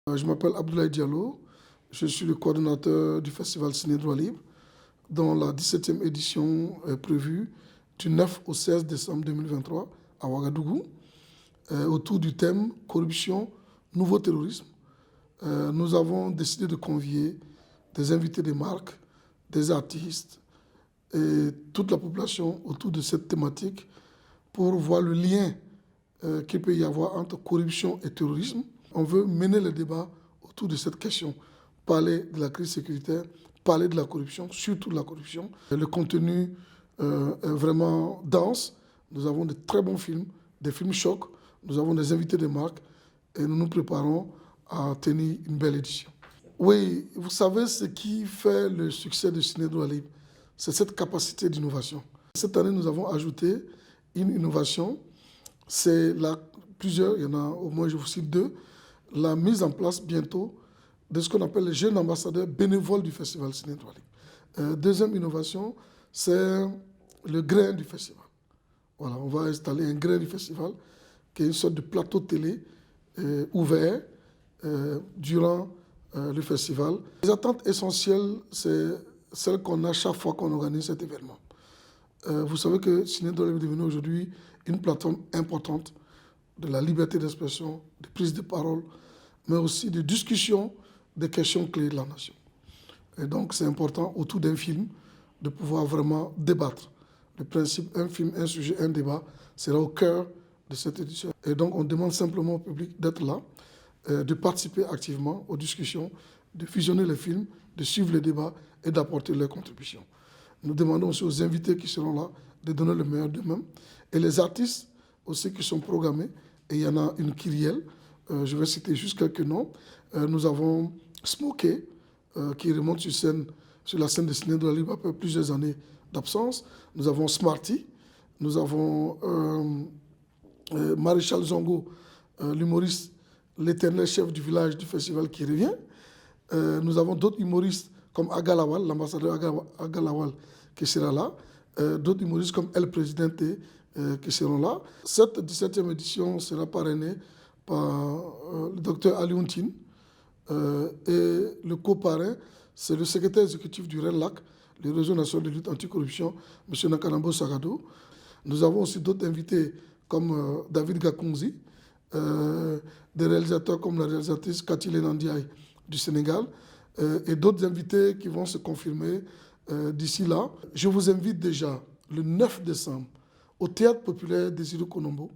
Je m'appelle Abdoulaye Diallo, je suis le coordonnateur du festival Ciné Droit Libre, dont la 17e édition est prévue du 9 au 16 décembre 2023 à Ouagadougou, autour du thème corruption, nouveau terrorisme. Nous avons décidé de convier des invités des marques, des artistes et toute la population autour de cette thématique pour voir le lien qu'il peut y avoir entre corruption et terrorisme. On veut mener le débat autour de cette question, parler de la crise sécuritaire, parler de la corruption, surtout de la corruption. Le contenu est vraiment dense. Nous avons de très bons films, des films chocs, nous avons des invités de marque et nous nous préparons à tenir une belle édition. Oui, vous savez ce qui fait le succès de Ciné Droit Libre, c'est cette capacité d'innovation. Cette année, nous avons ajouté une innovation, c'est plusieurs, il y en a au moins, je vous cite deux, la mise en place bientôt de ce qu'on appelle les jeunes ambassadeurs bénévoles du festival Ciné Droit Libre. Deuxième innovation, c'est le grain du festival. Voilà, on va installer un grain du festival qui est une sorte de plateau télé ouvert durant le festival. Les attentes essentielles, c'est celles qu'on a chaque fois qu'on organise cet événement. Vous savez que Ciné Droit Libre est devenu aujourd'hui une plateforme importante de la liberté d'expression, de prise de parole, mais aussi de discussion des questions clés de la nation. Et donc c'est important autour d'un film de pouvoir vraiment débattre. Le principe, un film, un sujet, un débat, sera au cœur de cette édition. Et donc on demande simplement au public d'être là, de participer activement aux discussions, de visionner les films, de suivre les débats et d'apporter leurs contributions. Nous demandons aussi aux invités qui seront là de donner le meilleur d'eux-mêmes. Et les artistes aussi qui sont programmés, et il y en a une kyrielle, je vais citer juste quelques noms. Nous avons Smokey, qui remonte sur la scène de Ciné Droit Libre après plusieurs années d'absence. Nous avons Smarty, nous avons Maréchal Zongo, l'humoriste, l'éternel chef du village du festival qui revient. Nous avons d'autres humoristes comme Agalawal, l'ambassadeur Agalawal qui sera là. D'autres humoristes comme El Presidente qui seront là. Cette 17e édition sera parrainée par le docteur Alioune et le co-parrain, c'est le secrétaire exécutif du RELAC, le réseau national de lutte anticorruption, M. Nakanambo Sagado. Nous avons aussi d'autres invités comme David Gakounzi, des réalisateurs comme la réalisatrice Cathy Lenandiaï du Sénégal, et d'autres invités qui vont se confirmer d'ici là. Je vous invite déjà le 9 décembre au Théâtre populaire des Îles Konombo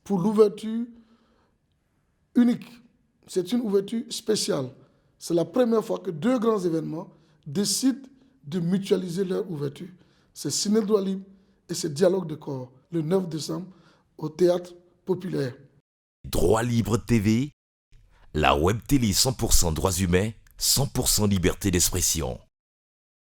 pour l'ouverture unique. C'est une ouverture spéciale. C'est la première fois que deux grands événements décident de mutualiser leur ouverture. C'est Ciné Droit Libre et c'est Dialogue de corps, le 9 décembre au Théâtre populaire. Droit Libre TV, la web télé 100% droits humains, 100% liberté d'expression.